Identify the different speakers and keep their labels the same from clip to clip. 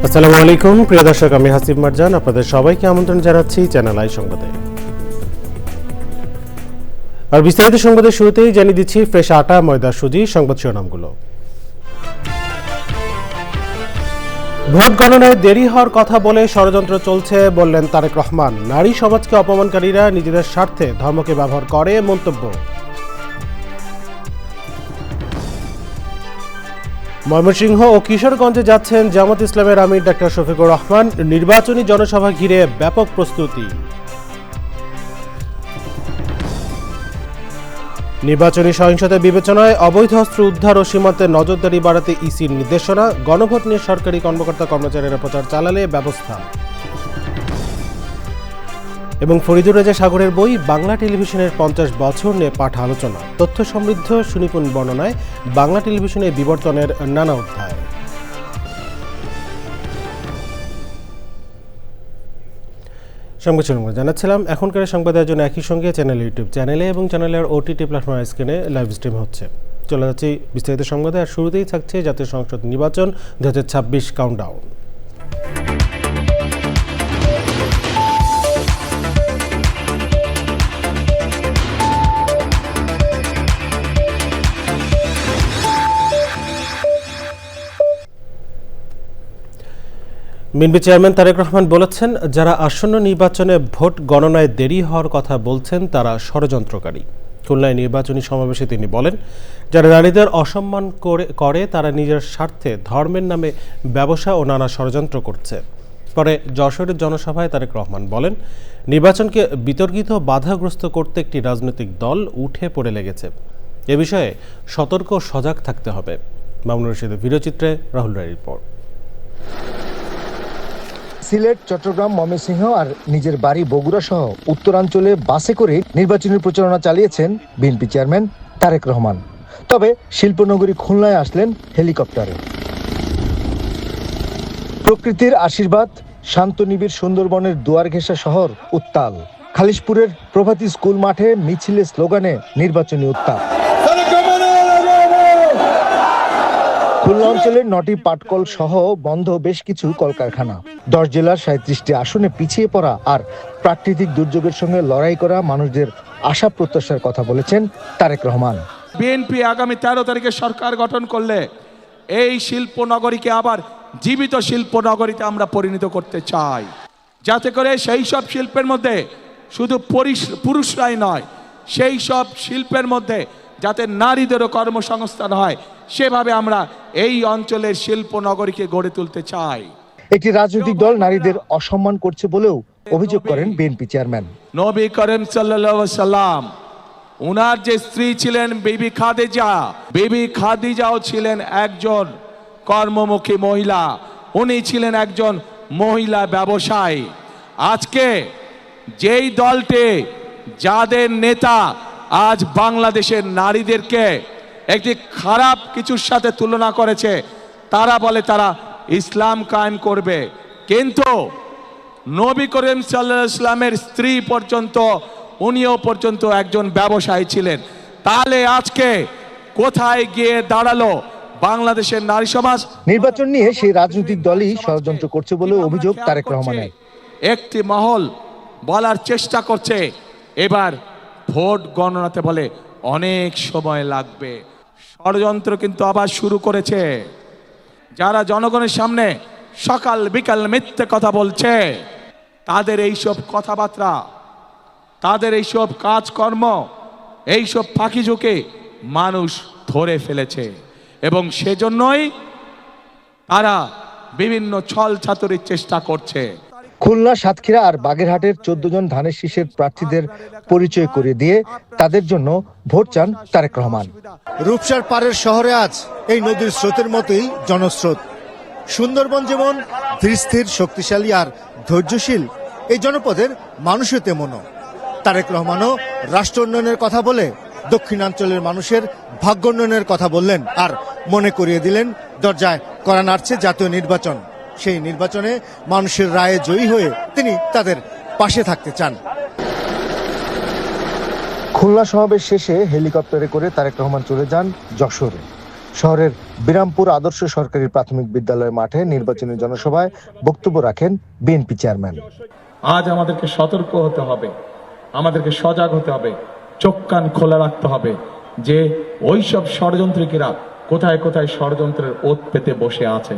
Speaker 1: আসসালামু আলাইকুম প্রিয় দর্শক, আমি হাসিব মারজান আপনাদের সবাইকে আমন্ত্রণ জানাচ্ছি চ্যানেল আই সংবাদে। আর বিস্তারিত সংবাদের শুরুতেই জানিয়ে দিচ্ছি ফ্রেশ আটা, ময়দা, সুজি সংবাদ শিরোনামগুলো। ভোট গণনায় দেরি হওয়ার কথা বলে ষড়যন্ত্র চলছে বললেন তারেক রহমান। নারী সমাজকে অপমানকারীরা নিজেদের স্বার্থে ধর্মকে ব্যবহার করে মন্তব্য। ময়মনসিংহ ও কিশোরগঞ্জে যাচ্ছেন জামাত ইসলামের আমির ডাক্তার শফিকুর রহমান। নির্বাচনী জনসভা ঘিরে ব্যাপক প্রস্তুতি। নির্বাচনী সহিংসতা বিবেচনায় অবৈধ অস্ত্র উদ্ধার ও সীমান্তে নজরদারি বাড়াতে ইসির নির্দেশনা। গণভোট নিয়ে সরকারি কর্মকর্তা কর্মচারীরা প্রচার চালালে ব্যবস্থা। এবং ফরিদুর রেজা সাগরের বই বাংলা টেলিভিশনের 50 বছর নিয়ে পাঠ আলোচনা। তথ্য সমৃদ্ধ সুনিপুণ বর্ণনায় বাংলা টেলিভিশনের বিবর্তনের নানা অধ্যায়। সংবাদ জানাচ্ছিলাম এখনকার সংবাদের জন্য একই সঙ্গে চ্যানেল ইউটিউব চ্যানেলে এবং চ্যানেলের ওটিটি প্ল্যাটফর্ম স্ক্রিনে লাইভ স্ট্রিম হচ্ছে। চলে যাচ্ছি বিস্তারিত সংবাদে। আর শুরুতেই থাকছে জাতীয় সংসদ নির্বাচন 2026 countdown. BNP chairman Tarique Rahman বলেছেন, যারা আসন্ন নির্বাচনে ভোট গণনায় দেরি হওয়ার কথা বলছেন তারা ষড়যন্ত্রকারী। খুলনায় নির্বাচনী সমাবেশে তিনি বলেন, যারা নারীদের অসম্মান করে তারা নিজের স্বার্থে ধর্মের নামে ব্যবসা ও নানা ষড়যন্ত্র করছে। পরে যশোরের জনসভায় তারেক রহমান বলেন, নির্বাচনকে বিতর্কিত বাধাগ্রস্ত করতে একটি রাজনৈতিক দল উঠে পড়ে লেগেছে। এ বিষয়ে সতর্ক সজাগ থাকতে হবে। মামুনুর রশিদের ভিডিওচিত্রে রাহুল রায়ের রিপোর্ট।
Speaker 2: সিলেট, চট্টগ্রাম, ময়মনসিংহ আর নিজের বাড়ি বগুড়া সহ উত্তরাঞ্চলে বাসে করে নির্বাচনী প্রচারণা চালিয়েছেন বিএনপি চেয়ারম্যান তারেক রহমান। তবে শিল্পনগরী খুলনায় আসলেন হেলিকপ্টারে। প্রকৃতির আশীর্বাদ, শান্ত নিবিড় সুন্দরবনের দুয়ার ঘেঁষা শহর উত্তাল। খালিশপুরের প্রভাতী স্কুল মাঠে মিছিলে স্লোগানে নির্বাচনী উত্তাপ। খুলনা অঞ্চলের 9টি পাটকল সহ বন্ধ বেশ কিছু কলকারখানা। 10 জেলার 37টি আসনে পিছিয়ে পড়া আর প্রাকৃতিক দুর্যোগের সঙ্গে লড়াই করা মানুষদের আশা প্রত্যাশার কথা বলেছেন তারেক রহমান।
Speaker 3: বিএনপি আগামী 13 তারিখে সরকার গঠন করলে এই শিল্পনগরীকে আবার জীবিত শিল্পনগরীতে আমরা পরিণত করতে চাই, যাতে করে সেই সব শিল্পের মধ্যে শুধু পুরুষরাই নয়, সেই সব শিল্পের মধ্যে যাতে নারীদেরও কর্মসংস্থান হয়, সেভাবে আমরা এই অঞ্চলের শিল্পনগরীকে গড়ে তুলতে চাই।
Speaker 2: একটি রাজনৈতিক দল নারীদের অসম্মান করছে বলেও অভিযোগ করেন বিএনপি চেয়ারম্যান।
Speaker 3: নবী করিম সাল্লাল্লাহু আলাইহি সাল্লাম, ওনার যে স্ত্রী ছিলেন বিবি খাদিজাও ছিলেন একজন কর্মমুখী মহিলা। উনি ছিলেন একজন মহিলা ব্যবসায়ী। আজকে যেই দলটি, যাদের নেতা আজ বাংলাদেশের নারীদেরকে একটি খারাপ কিছুর সাথে তুলনা করেছে, তারা বলে তারা ইসলাম কায়েম করবে, কিন্তু নবী করিম সাল্লাল্লাহু আলাইহি ওয়াসাল্লামের স্ত্রী পর্যন্ত, উনিও পর্যন্ত একজন ব্যবসায়ী ছিলেন। তাহলে আজকে কোথায় গিয়ে দাঁড়ালো বাংলাদেশের নারী সমাজ?
Speaker 2: নির্বাচন নিয়ে সেই রাজনৈতিক দলই ষড়যন্ত্র করছে বলে অভিযোগ তারেক রহমানের।
Speaker 3: একটি মহল বলার চেষ্টা করছে এবার ভোট গণনাতে বলে অনেক সময় লাগবে। ষড়যন্ত্র কিন্তু আবার শুরু করেছে। যারা জনগণের সামনে সকাল বিকাল মিথ্যে কথা বলছে, তাদের এইসব কথাবার্তা, তাদের এইসব কাজকর্ম, এইসব ফাঁকি ঝুঁকে মানুষ ধরে ফেলেছে এবং সেজন্যই তারা বিভিন্ন ছল ছাতুরির চেষ্টা করছে।
Speaker 2: খুলনা, সাতক্ষীরা আর বাগেরহাটের 14 জন ধানের শীষের প্রার্থীদের পরিচয় করে দিয়ে তাদের জন্য ভোট চান তারেক রহমান।
Speaker 4: রূপসার পাড়ের শহরে আজ এই নদীর স্রোতের মতোই জনস্রোত। সুন্দরবন যেমন ধীরস্থির, শক্তিশালী আর ধৈর্যশীল, এই জনপদের মানুষও তেমনও। তারেক রহমানও রাষ্ট্র উন্নয়নের কথা বলে দক্ষিণাঞ্চলের মানুষের ভাগ্যোন্নয়নের কথা বললেন আর মনে করিয়ে দিলেন দরজায় কড়া নাড়ছে জাতীয় নির্বাচন। সেই নির্বাচনে মানুষের রায়ে জয়ী হয়ে তিনি তাদের পাশে থাকতে চান।
Speaker 2: খুলনা সমাবেশ শেষে হেলিকপ্টারে করে তারেক রহমান চলে যান যশোরে। শহরের বিরামপুর আদর্শ সরকারি প্রাথমিক বিদ্যালয়ের মাঠে নির্বাচনী জনসভায় বক্তব্য রাখেন বিএনপি চেয়ারম্যান।
Speaker 3: আজ আমাদেরকে সতর্ক হতে হবে, আমাদেরকে সজাগ হতে হবে, চোখ কান খোলা রাখতে হবে যে ওইসব ষড়যন্ত্রীরা কোথায় কোথায় ষড়যন্ত্রের ওত পেতে বসে আছে।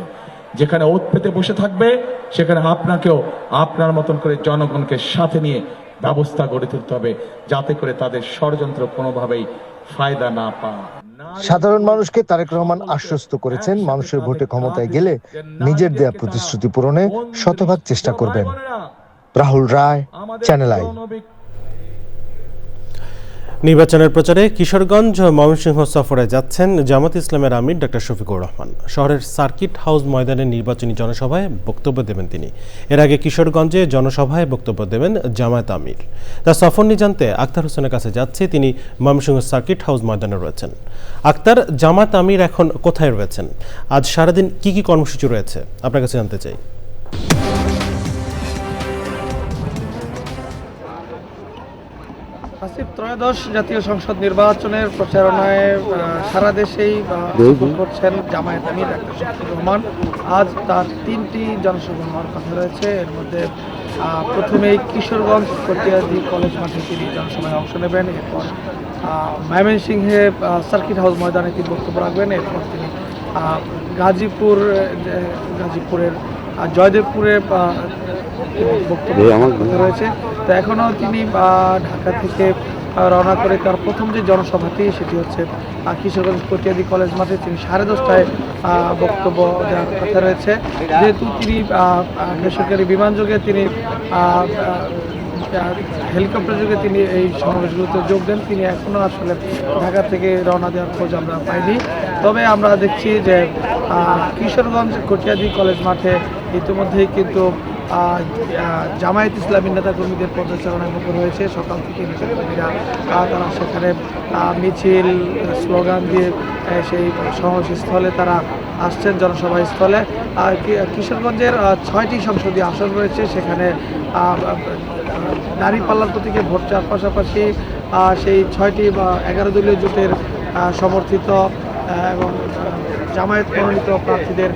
Speaker 3: যেখানে ওত পেতে বসে থাকবে সেখানে আপনাকেও আপনার মতন করে জনগণকে সাথে নিয়ে ব্যবস্থা গড়ে তুলতে হবে, যাতে করে তাদের ষড়যন্ত্র কোনোভাবেই ফায়দা না পায়।
Speaker 2: সাধারণ মানুষকে তারেক রহমান আশ্বস্ত করেছেন, মানুষের ভোটে ক্ষমতায় গেলে নিজের দেয়া প্রতিশ্রুতি পূরণে শতভাগ চেষ্টা করবেন। রাহুল রায়, চ্যানেল আই।
Speaker 1: নির্বাচনের প্রচারে কিশোরগঞ্জ ও ময়মনসিংহ সফরে যাচ্ছেন জামাত ইসলামের আমির ডক্টর শফিকুর রহমান। শহরের সার্কিট হাউস ময়দানে নির্বাচনী জনসভায় বক্তব্য দেবেন তিনি। এর আগে কিশোরগঞ্জে জনসভায় বক্তব্য দেবেন জামায়াত আমির। তার সফর নিয়ে জানতে আক্তার হোসেনের কাছে যাচ্ছে, তিনি ময়মনসিংহ সার্কিট হাউস ময়দানে রয়েছেন। আক্তার, জামায়াত আমির এখন কোথায় রয়েছেন? আজ সারাদিন কি কি কর্মসূচি রয়েছে আপনার কাছে জানতে চাই।
Speaker 5: আসিফ, ত্রয়োদশ জাতীয় সংসদ নির্বাচনের প্রচারণায় সারা দেশেই করছেন জামায়াত আমির ডক্টর শফিকুর রহমান। আজ তার 3টি জনসভা হওয়ার কথা রয়েছে। এর মধ্যে প্রথমেই কিশোরগঞ্জ কটিয়াদি কলেজ মাঠে তিনি জনসভায় অংশ নেবেন। এরপর ময়মনসিংহে সার্কিট হাউস ময়দানে তিনি বক্তব্য রাখবেন। এরপর তিনি গাজীপুরের জয়দেবপুরে বক্তব্য রয়েছে। তো এখনও তিনি ঢাকা থেকে রওনা করে তার প্রথম যে জনসভাটি সেটি হচ্ছে কিশোরগঞ্জ কটিয়াদি কলেজ মাঠে। তিনি 10:30টায় বক্তব্য দেওয়ার কথা রয়েছে। যেহেতু তিনি বেসরকারি বিমান যোগে তিনি হেলিকপ্টার যোগে তিনি এই সমাবেশগুলোতে যোগ দেন, তিনি এখনও আসলে ঢাকা থেকে রওনা দেওয়ার খোঁজ আমরা পাইনি। তবে আমরা দেখছি যে কিশোরগঞ্জ কটিয়াদি কলেজ মাঠে ইতিমধ্যেই কিন্তু জামায়াত ইসলামী নেতাকর্মীদের পদচারণায় মুখর হয়েছে। সকাল থেকে নেতাকর্মীরা তারা সেখানে মিছিল স্লোগান দিয়ে সেই সমাবেশস্থলে তারা আসছেন, জনসভা স্থলে। কিশোরগঞ্জের 6টি সংসদীয় আসন রয়েছে, সেখানে দাঁড়িপাল্লার প্রতীকে ভোট চাওয়ার পাশাপাশি সেই 6টি বা 11 দলীয় জোটের সমর্থিত এবং জামায়াত মনোনীত প্রার্থীদের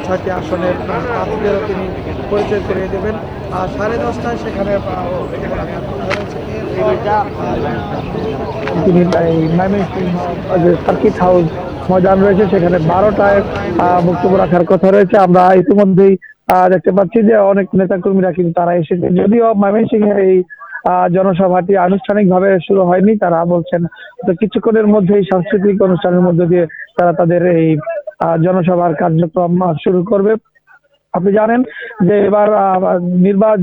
Speaker 5: 6টি আসনের প্রার্থীদেরও তিনি পরিচয় করিয়ে দেবেন। 10:30টায় সেখানে তিনি সার্কিট হাউস ময়দান রয়েছে, সেখানে 12টায় বক্তব্য রাখার কথা রয়েছে। আমরা ইতিমধ্যেই দেখতে পাচ্ছি যে অনেক নেতাকর্মীরা কিন্তু তারা এসেছে। যদিও ময়মনসিংহের এই জনসভাটি আনুষ্ঠানিকভাবে শুরু হয়নি, তারা বলছেন তো কিছুক্ষণের মধ্যেই সাংস্কৃতিক অনুষ্ঠানের মধ্য দিয়ে তারা তাদের এই জনসভার কার্যক্রম শুরু করবে। আপনি জানেন যে এবার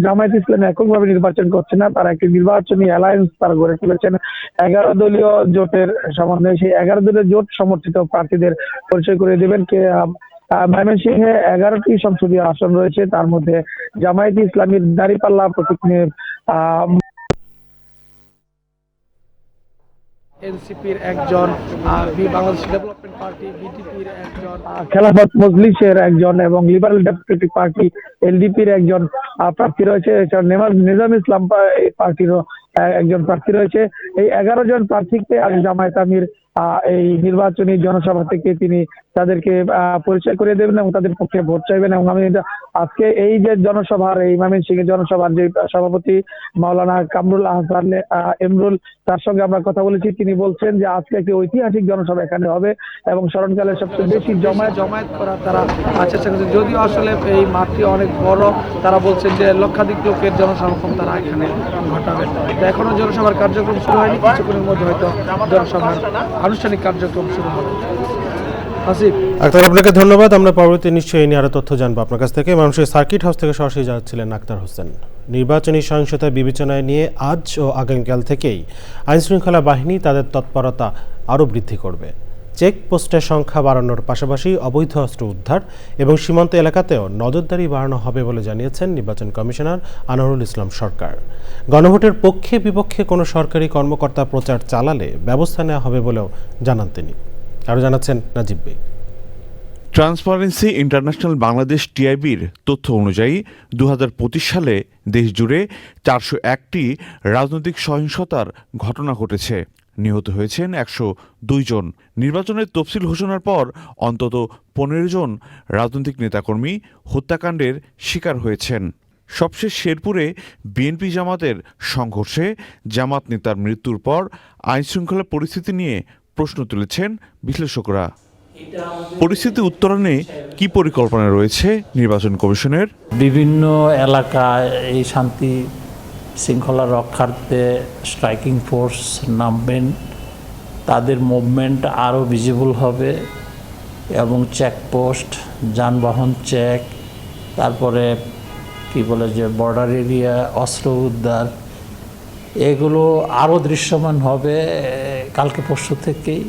Speaker 5: জামায়াত ইসলামী এককভাবে নির্বাচন করছে না, তারা একটি নির্বাচনী অ্যালায়েন্স তারা গড়ে তুলেছেন 11 দলীয় জোটের সমন্বয়ে। সেই 11 দলীয় জোট সমর্থিত প্রার্থীদের পরিচয় করে দেবেন। ময়মনসিংহে 11টি সংসদীয় আসন রয়েছে, তার মধ্যে জামায়াত ইসলামীর দাঁড়িপাল্লা প্রতীক নিয়ে এনসিপির একজন, বাংলাদেশ ডেভেলপমেন্ট পার্টি বিটিপির একজন, খেলাফত মজলিসের একজন এবং লিবারেল ডেমোক্রেটিক পার্টি এলডিপির একজন প্রার্থী রয়েছে। এছাড়া নিজাম ইসলাম পার্টিরও একজন প্রার্থী রয়েছে। এই 11 জন প্রার্থীকে আজ জামায়াত আমির এই নির্বাচনী জনসভা থেকে তিনি তাদেরকে পরিচয় করে দেবেন এবং তাদের পক্ষে ভোট চাইবেন। এবং আমি আজকে এই যে জনসভার এই ময়মনসিংহ জনসভার যে সভাপতি মাওলানা কামরুল আহসান এমরুল, তার সঙ্গে আমরা কথা বলেছি। তিনি বলছেন যে আজকে একটি ঐতিহাসিক জনসভা এখানে হবে এবং স্মরণকালের সবচেয়ে বেশি জমায়েত করা তারা চেষ্টা করছে। যদিও আসলে এই মাঠটি অনেক বড়, তারা বলছেন যে লক্ষাধিক লোকের জনসমাগম তারা এখানে ঘটাবে। তো এখনো জনসভার কার্যক্রম শুরু হয়নি, কিছুক্ষণের মধ্যে হয়তো জনসভার আনুষ্ঠানিক কার্যক্রম শুরু হবে। আসিফ,
Speaker 1: আক্তার, আপনাকে ধন্যবাদ। আমরা পরবর্তী নিশ্চয়ই নিয়ে আরো তথ্য জানবো আপনার কাছ থেকে। মানুষের সার্কিট হাউস থেকে সরাসরি যাচ্ছিলেন আক্তার হোসেন। নির্বাচনী সহিংসতা বিবেচনায় নিয়ে আজ ও আগামীকাল থেকেই আইনশৃঙ্খলা বাহিনী তাদের তৎপরতা আরও বৃদ্ধি করবে। চেকপোস্টের সংখ্যা বাড়ানোর পাশাপাশি অবৈধ অস্ত্র উদ্ধার এবং সীমান্ত এলাকাতেও নজরদারি বাড়ানো হবে বলে জানিয়েছেন নির্বাচন কমিশনার আনোয়ারুল ইসলাম সরকার। গণভোটের পক্ষে বিপক্ষে কোনো সরকারি কর্মকর্তা প্রচার চালালে ব্যবস্থা নেওয়া হবে বলেও জানান তিনি। আরও জানাচ্ছেন নাজিব বে।
Speaker 6: ট্রান্সপারেন্সি ইন্টারন্যাশনাল বাংলাদেশ টিআইবির তথ্য অনুযায়ী 2025 সালে দেশজুড়ে 401টি রাজনৈতিক সহিংসতার ঘটনা ঘটেছে। নিহত হয়েছেন 102 জন। নির্বাচনের তফসিল ঘোষণার পর অন্তত 15 জন রাজনৈতিক নেতাকর্মী হত্যাকাণ্ডের শিকার হয়েছেন। সবশেষ শেরপুরে বিএনপি জামাতের সংঘর্ষে জামাত নেতার মৃত্যুর পর আইনশৃঙ্খলা পরিস্থিতি নিয়ে প্রশ্ন তুলেছেন বিশ্লেষকরা। পরিস্থিতি উত্তরণে কি পরিকল্পনা রয়েছে নির্বাচন কমিশনের?
Speaker 7: বিভিন্ন এলাকায় এই শান্তি শৃঙ্খলা রক্ষার্থে স্ট্রাইকিং ফোর্স নামবেন, তাদের মুভমেন্ট আরও ভিজিবল হবে এবং চেকপোস্ট, যানবাহন চেক, তারপরে কি বলে যে বর্ডার এরিয়া, অস্ত্র উদ্ধার, এগুলো আরও দৃশ্যমান হবে কালকে পরশু থেকেই।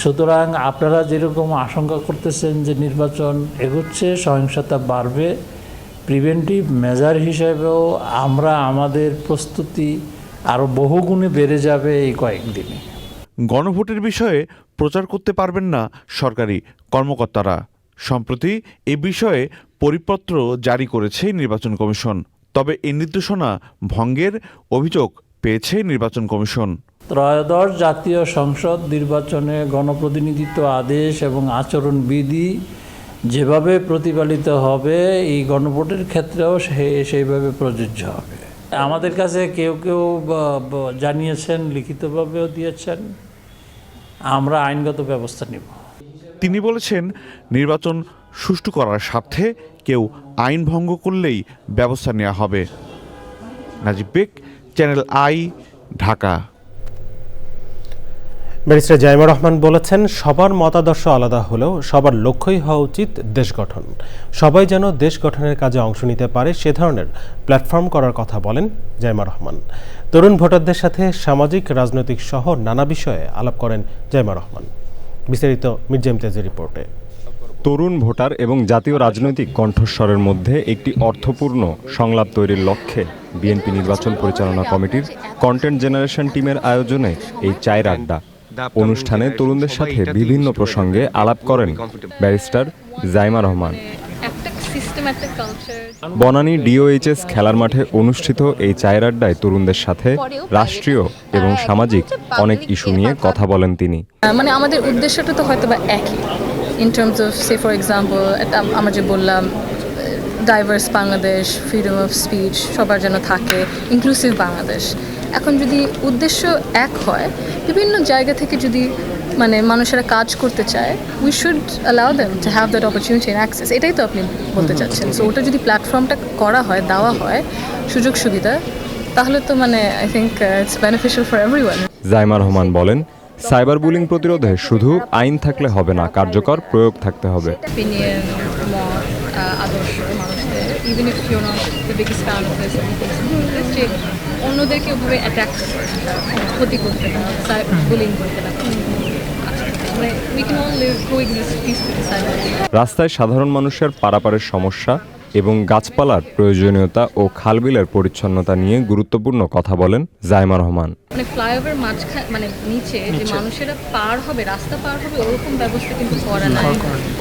Speaker 7: সুতরাং আপনারা যেরকম আশঙ্কা করতেছেন যে নির্বাচন এগোচ্ছে, সহিংসতা বাড়বে, প্রিভেন্টিভ মেজার হিসেবেও আমরা আমাদের প্রস্তুতি আরও বহুগুণে বেড়ে যাবে এই কয়েকদিনে।
Speaker 6: গণভোটের বিষয়ে প্রচার করতে পারবেন না সরকারি কর্মকর্তারা। সম্প্রতি এ বিষয়ে পরিপত্র জারি করেছে নির্বাচন কমিশন। তবে এই নির্দেশনা ভঙ্গের অভিযোগ পেয়েছে নির্বাচন কমিশন।
Speaker 7: ত্রয়োদশ জাতীয় সংসদ নির্বাচনে গণপ্রতিনিধিত্ব আদেশ এবং আচরণবিধি যেভাবে প্রতিপালিত হবে, এই গণভোটের ক্ষেত্রেও সেইভাবে প্রযোজ্য হবে। আমাদের কাছে কেউ কেউ জানিয়েছেন, লিখিতভাবেও দিয়েছেন, আমরা আইনগত ব্যবস্থা নেব।
Speaker 6: তিনি বলেছেন, নির্বাচন সুষ্ঠু করার স্বার্থে কেউ আইন ভঙ্গ করলেই ব্যবস্থা নেওয়া হবে। Najib Beg, channel I, Dhaka.
Speaker 1: Barrister Zaima Rahman বলেছেন, সবার মতাদর্শ আলাদা হলেও সবার লক্ষ্যই হওয়া উচিত দেশ গঠন। সবাই যেন দেশ গঠনের কাজে অংশ নিতে পারে সে ধরনের প্ল্যাটফর্ম করার কথা বলেন জাইমা রহমান। তরুণ ভোটারদের সাথে সামাজিক, রাজনৈতিক সহ নানা বিষয়ে আলাপ করেন জাইমা রহমান। বিস্তারিত মির্জা ইমতিয়াজের রিপোর্টে।
Speaker 8: তরুণ ভোটার এবং জাতীয় রাজনৈতিক কণ্ঠস্বরের মধ্যে একটি অর্থপূর্ণ সংলাপ তৈরির লক্ষ্যে বিএনপি নির্বাচন পরিচালনা কমিটির কন্টেন্ট জেনারেশন টিমের আয়োজনে এই চায়ের আড্ডা অনুষ্ঠানে তরুণদের সাথে বিভিন্ন প্রসঙ্গে আলাপ করেন ব্যারিস্টার জাইমা রহমান। বনানী ডিওএইচএস খেলার মাঠে অনুষ্ঠিত এই চায়ের আড্ডায় তরুণদের সাথে রাষ্ট্রীয় এবং সামাজিক অনেক ইস্যু নিয়ে কথা বলেন তিনি।
Speaker 9: মানে আমাদের উদ্দেশ্যটা তো হয়তো বা একই, in terms of say for example আমরা যে বললাম diverse Bangladesh, freedom of speech সবার যেন থাকে, ইনক্লুসিভ বাংলাদেশ। এখন যদি উদ্দেশ্য এক হয়, বিভিন্ন জায়গা থেকে যদি মানে মানুষেরা কাজ করতে চায়, we should allow them to have that opportunity and access. এটাই তো আপনি বলতে চাচ্ছেন। সো ওটা যদি প্ল্যাটফর্মটা করা হয়, দেওয়া হয় সুযোগ সুবিধা, তাহলে তো মানে I think it's beneficial for everyone.
Speaker 8: Zaima Rahman বলেন, সাইবার বুলিং প্রতিরোধে শুধু আইন থাকলে হবে না, কার্যকর প্রয়োগ থাকতে হবে।
Speaker 9: অপিনিয়ন, মত, আদর্শ মানুষদের, even if you not the biggest fan of this, যে অন্যদেরকে ওভাবে অ্যাটাক ক্ষতি করতে না, বুলিং করতে না, we can all leave coexist peacefully silently.
Speaker 8: রাস্তায় সাধারণ মানুষের পারাপারের সমস্যা এবং গাছপালার প্রয়োজনীয়তা ও খালবিলের পরিচ্ছন্নতা নিয়ে গুরুত্বপূর্ণ কথা বলেন জাইমা রহমান।
Speaker 9: মানে ফ্লাইওভার মাঝখানে মানে নিচে যে মানুষেরা পার হবে, রাস্তা পার হবে, ওরকম ব্যবস্থা কিন্তু করা নাই।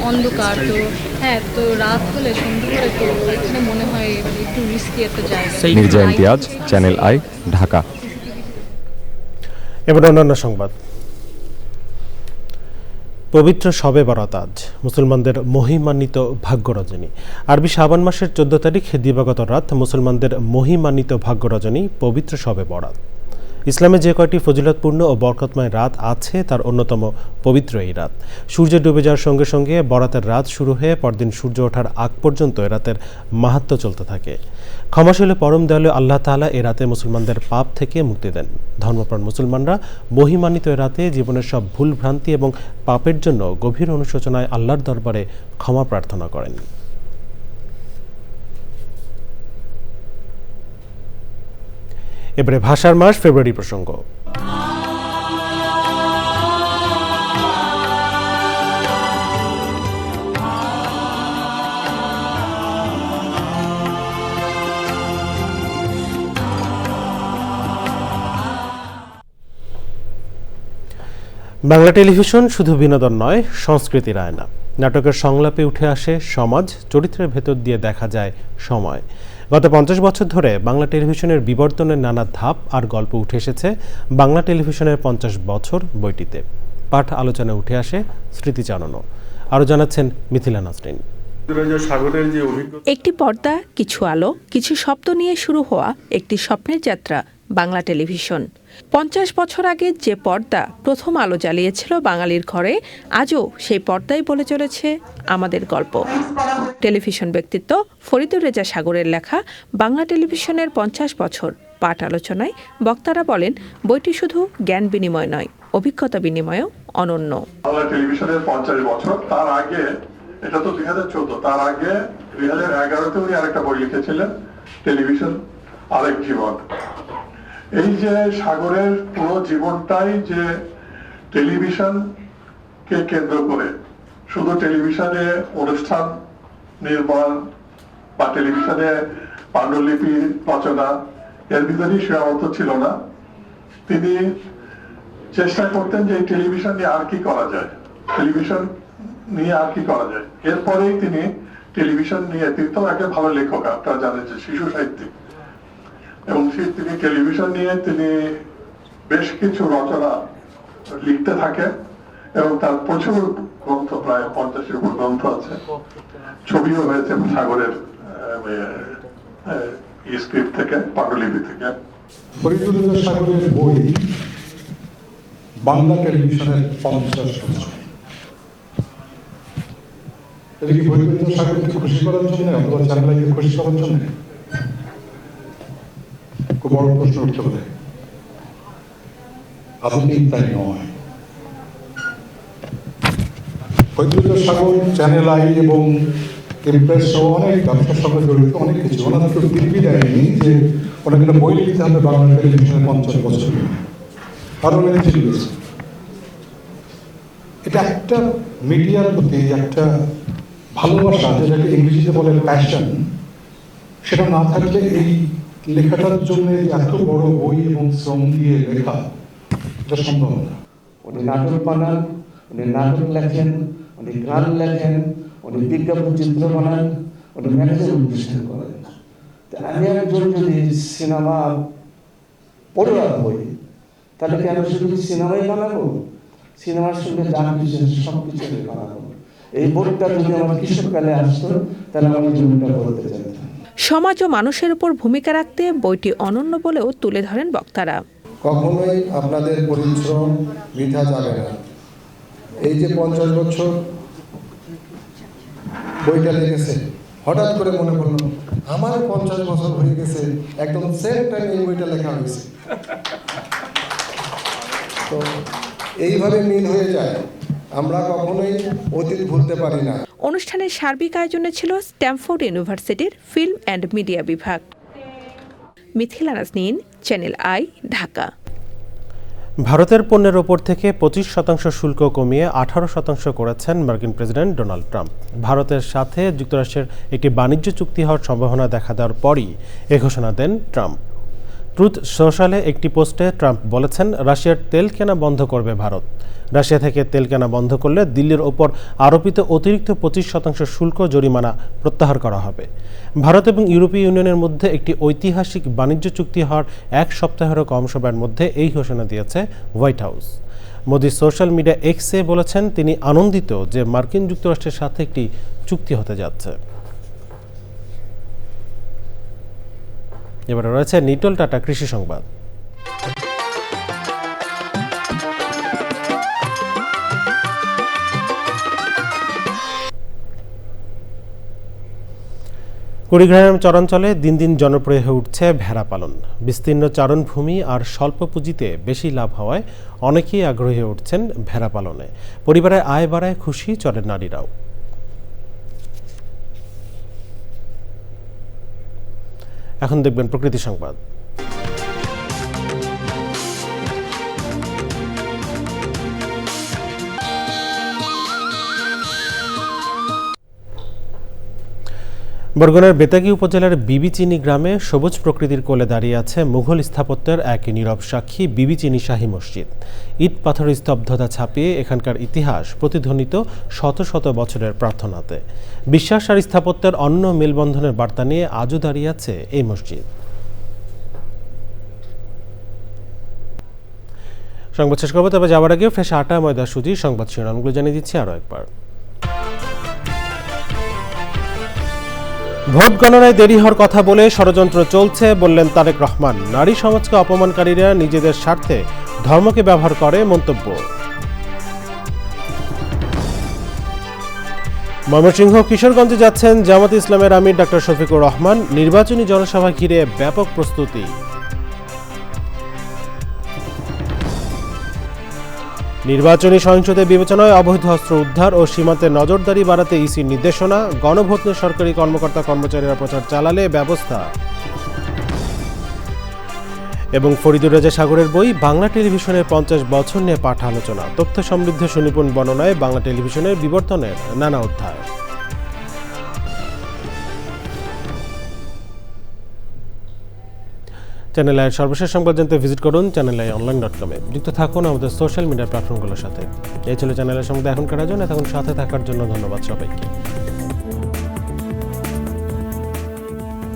Speaker 9: অন্ধকার তো, হ্যাঁ, তো রাত হলে সন্ধ্যা করে তো এখানে মনে হয় একটু রিস্কি একটা জায়গা।
Speaker 8: Mirza Imtiaz, channel I, Dhaka.
Speaker 1: এবার অন্যান্য সংবাদ। পবিত্র শবে বরাত আজ মুসলমানদের মহিমান্বিত ভাগ্য রজনী। আরবি শাবান মাসের 14 তারিখ দিবাগত রাত মুসলমানদের মহিমান্বিত ভাগ্য রজনী পবিত্র শবে বরাত। ইসলামে যে কয়টি ফজিলতপূর্ণ ও বরকতময় রাত আছে তার অন্যতম পবিত্র এই রাত। সূর্য ডুবে যাওয়ার সঙ্গে সঙ্গে বরাতের রাত শুরু হয়ে পরদিন সূর্য ওঠার আগ পর্যন্ত এ রাতের মাহাত্ম্য চলতে থাকে। ক্ষমাশীল পরম দয়ালু আল্লাহ তাআলা এ রাতে মুসলমানদের পাপ থেকে মুক্তি দেন। ধর্মপ্রাণ মুসলমানরা মহিমান্বিত এ রাতে জীবনের সব ভুল ভ্রান্তি এবং পাপের জন্য গভীর অনুশোচনায় আল্লাহর দরবারে ক্ষমা প্রার্থনা করেন। এবারে ভাষার মাস ফেব্রুয়ারি প্রসঙ্গ। বাংলা টেলিভিশন শুধু বিনোদন নয়, সংস্কৃতির আয়না। নাটকের সংলাপে উঠে আসে সমাজ, চরিত্রের ভেতর দিয়ে দেখা যায় সময়। গত 50 বছর ধরে বাংলা টেলিভিশনের বিবর্তনের নানা ধাপ আর গল্প উঠে এসেছে বাংলা টেলিভিশনের 50 বছর বইটিতে। পাঠ আলোচনায় উঠে আসে স্মৃতিচারণও। আরও জানাচ্ছেন মিথিলা নাসরিন।
Speaker 10: একটি পর্দা, কিছু আলো, কিছু শব্দ নিয়ে শুরু হওয়া একটি স্বপ্নের যাত্রা বাংলা টেলিভিশন। 50 বছর আগে যে পর্দা প্রথম আলো জ্বালিয়েছিল বাঙালির ঘরে, আজও সেই পর্দাই বলে চলেছে আমাদের গল্প। টেলিভিশন ব্যক্তিত্ব ফরিদুর রেজা সাগরের লেখা বাংলা টেলিভিশনের 50 বছর পাঠ আলোচনায় বক্তারা বলেন, বইটি শুধু জ্ঞান বিনিময় নয়, অভিজ্ঞতা বিনিময়ও অনন্য।
Speaker 11: বাংলা টেলিভিশনের 50 বছর, তার আগে এটা তো 2014, তার আগে 2011-তে উনি আরেকটা বই লিখেছিলেন, টেলিভিশন আরেক জীবন। এই যে সাগরের পুরো জীবনটাই যে টেলিভিশনকে কেন্দ্র করে, শুধু টেলিভিশনে অনুষ্ঠান নির্মাণ বা টেলিভিশনে পাণ্ডুলিপি রচনা এর ভিতরেই সীমাবদ্ধ ছিল না। তিনি চেষ্টা করতেন যে এই টেলিভিশন নিয়ে আর কি করা যায়, টেলিভিশন নিয়ে আর কি করা যায়। এরপরেই তিনি টেলিভিশন নিয়ে, তিনি তো একটা ভালো লেখক, আপনারা জানেন যে শিশু সাহিত্যিক, এবং তিনি টেলিভিশন নিয়ে তিনি বেশ কিছু রচনা লিখতে থাকেন এবং তার প্রচুর গ্রন্থ, প্রায় 50-এর উপর গ্রন্থ আছে, ছবিও হয়েছে সাগরের স্ক্রিপ্ট থেকে, পাণ্ডুলিপি থেকে।
Speaker 12: ফরিদুর রেজা সাগরের বই বাংলা টেলিভিশনের 50 বছর। এটা কি ফরিদুর রেজা সাগরকে খুশি করার জন্য অথবা চ্যানেলকে খুশি করার জন্য? খুব বড় প্রশ্ন উঠতে পারে। আধুনিক তাই নয়। ফরিদুর রেজা সাগর চ্যানেল আই এবং ইমপ্রেস সহ অনেক ব্যবসার সঙ্গে জড়িত, অনেক কিছু। ওনার তো দিল্লি দেয়নি যে ওনাকে একটা বই লিখতে হবে বাংলা টেলিভিশনের 50 বছর, আরো অনেক কিছু লিখেছে। এটা একটা মিডিয়ার প্রতি একটা ভালোবাসা, যেটাকে ইংরেজিতে বলে প্যাশন, সেটা না থাকলে এই লেখাটার জন্য এত বড় বই এবং শ্রম দিয়ে লেখা এটা সম্ভব না।
Speaker 13: উনি নাটক বানান, উনি নাটক লেখেন, উনি গান লেখেন, উনি বিজ্ঞাপন চিত্র বানান, উনি ম্যাগাজিন অনুষ্ঠান করেন। আমি একজন যদি সিনেমা পড়ুয়ার হই, তাহলে কি আমি শুধু সিনেমাই বানাবো? সিনেমার সঙ্গে যা কিছু সব কিছু বানাবো। এই বইটা যদি আমার কিশোরকালে আসতো, তাহলে আমি জীবনটা বলতে চাইতাম।
Speaker 10: সমাজ ও মানুষের উপর ভূমিকা রাখতে বইটি অনন্য বলেও তুলে ধরেন বক্তারা।
Speaker 12: কখনোই আপনাদের পরিশ্রম বৃথা যাবে না। এই যে 50 বছর বইটা লিখেছে, হঠাৎ করে মনে করলো আমার 50 বছর হয়ে গেছে, একদম সেম টাইম এই বইটা লেখা হয়েছে। তো এইভাবে মিল হয়ে যায়, আমরা কখনোই অতীত ভুলতে পারি না।
Speaker 10: অনুষ্ঠানের সার্বিক আয়োজনে ছিল স্ট্যামফোর্ড ইউনিভার্সিটির ফিল্ম অ্যান্ড মিডিয়া বিভাগ। Mithila Nasrin, channel I, Dhaka.
Speaker 1: ভারতের পণ্যের ওপর থেকে 25% শুল্ক কমিয়ে 18% করেছেন মার্কিন প্রেসিডেন্ট ডোনাল্ড ট্রাম্প। ভারতের সাথে যুক্তরাষ্ট্রের একটি বাণিজ্য চুক্তি হওয়ার সম্ভাবনা দেখা দেওয়ার পরই এ ঘোষণা দেন ট্রাম্প। ট্রুথ সোশ্যালে একটি পোস্টে ট্রাম্প বলেছেন, রাশিয়ার তেল কেনা বন্ধ করবে ভারত। রাশিয়া থেকে তেল কেনা বন্ধ করলে দিল্লির ওপর আরোপিত অতিরিক্ত 25% শুল্ক জরিমানা প্রত্যাহার করা হবে। ভারত এবং ইউরোপীয় ইউনিয়নের মধ্যে একটি ঐতিহাসিক বাণিজ্য চুক্তি হওয়ার এক সপ্তাহেরও কম সময়ের মধ্যে এই ঘোষণা দিয়েছে white house. Modi social media এক্সে বলেছেন, তিনি আনন্দিত যে মার্কিন যুক্তরাষ্ট্রের সাথে একটি চুক্তি হতে যাচ্ছে। এবারে রয়েছে নিটল টাটা কৃষি সংবাদ। কুড়িগ্রাম চরাঞ্চলে দিন দিন জনপ্রিয় হয়ে উঠছে ভেড়া পালন। বিস্তীর্ণ চারণভূমি আর স্বল্প পুঁজিতে বেশি লাভ হওয়ায় অনেকেই আগ্রহী হয়ে উঠছেন ভেড়া পালনে। পরিবারের আয় বাড়ায় খুশি চরের নারীরাও। এখন দেখবেন প্রকৃতি সংবাদ। বরগুনার বেতাগী উপজেলার বিবিচিনি গ্রামে সবুজ প্রকৃতির কোলে দাঁড়িয়ে আছে মুঘল স্থাপত্যের এক নীরব সাক্ষী বিবিচিনি শাহী মসজিদ। ইট পাথরের স্তব্ধতা ছাপিয়ে এখানকার ইতিহাস প্রতিধ্বনিত শত শত বছরের প্রার্থনাতে। বিশ্বাস আর স্থাপত্যের অন্য মেলবন্ধনের বার্তা নিয়ে আজও দাঁড়িয়ে আছে এই মসজিদ। সংবাদ শেষ করবো, তবে যাওয়ার আগে ফ্রেশ আটা ময়দা সুজি সংবাদ শিরোনামগুলো জানিয়ে দিচ্ছি আরও একবার। ভোট গণনায় দেরি হওয়ার কথা বলে ষড়যন্ত্র চলছে বললেন তারেক রহমান। নারী সমাজকে অপমানকারীরা নিজেদের স্বার্থে ধর্মকে ব্যবহার করে মন্তব্য। ময়মনসিংহ কিশোরগঞ্জে যাচ্ছেন জামাত ইসলামের আমির ডক্টর শফিকুর রহমান। নির্বাচনী জনসভা ঘিরে ব্যাপক প্রস্তুতি। নির্বাচনী সহিংসতা বিবেচনায় অবৈধ অস্ত্র উদ্ধার ও সীমান্তে নজরদারি বাড়াতে ইসির নির্দেশনা। গণভোট নিয়ে সরকারি কর্মকর্তা কর্মচারীরা প্রচার চালালে ব্যবস্থা। এবং ফরিদুর রাজা সাগরের বই বাংলা টেলিভিশনের 50 বছর নিয়ে পাঠ আলোচনা। তথ্য সমৃদ্ধ সুনিপুণ বর্ণনায় বাংলা টেলিভিশনের বিবর্তনের নানা অধ্যায়। চ্যানেল আইয়ের সর্বশেষ সংবাদ জানতে ভিজিট করুন channelionline.com-এ। যুক্ত থাকুন আমাদের সোশ্যাল মিডিয়া প্ল্যাটফর্মগুলোর সাথে। এই ছিল চ্যানেলের সংবাদ এখনকার আয়োজন। এতক্ষণ সাথে থাকার জন্য ধন্যবাদ সবাইকে।